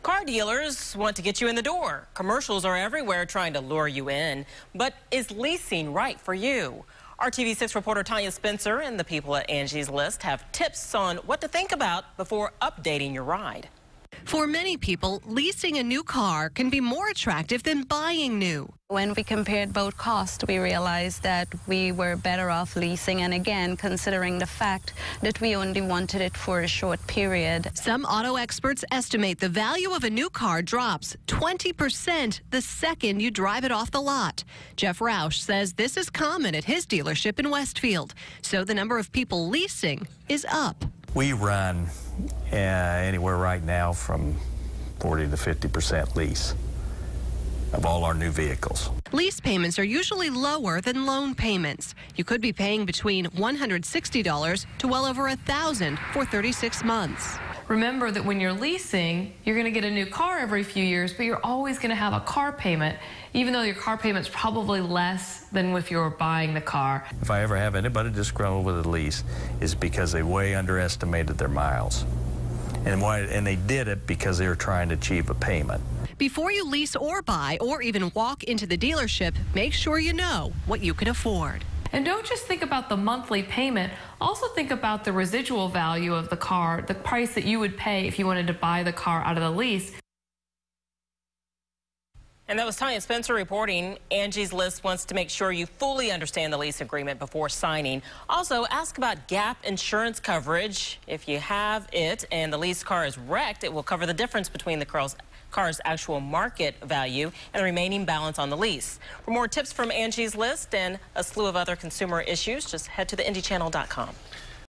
Car dealers want to get you in the door. Commercials are everywhere trying to lure you in. But is leasing right for you? Our TV6 reporter Tanya Spencer and the people at Angie's List have tips on what to think about before updating your ride. For many people, leasing a new car can be more attractive than buying new. When we compared both costs, we realized that we were better off leasing, and again, considering the fact that we only wanted it for a short period. Some auto experts estimate the value of a new car drops 20% the second you drive it off the lot. Jeff Roush says this is common at his dealership in Westfield, so the number of people leasing is up. We run anywhere right now from 40 to 50% lease of all our new vehicles. Lease payments are usually lower than loan payments. You could be paying between $160 to well over $1,000 for 36 months. Remember that when you're leasing, you're going to get a new car every few years, but you're always going to have a car payment, even though your car payment's probably less than if you were buying the car. If I ever have anybody disgruntled with a lease, it's because they way underestimated their miles. And they did it because they were trying to achieve a payment. Before you lease or buy or even walk into the dealership, make sure you know what you can afford. And don't just think about the monthly payment, also think about the residual value of the car, the price that you would pay if you wanted to buy the car out of the lease. And that was Tanya Spencer reporting. Angie's List wants to make sure you fully understand the lease agreement before signing. Also, ask about gap insurance coverage. If you have it and the leased car is wrecked, it will cover the difference between the car's actual market value and the remaining balance on the lease. For more tips from Angie's List and a slew of other consumer issues, just head to theindychannel.com.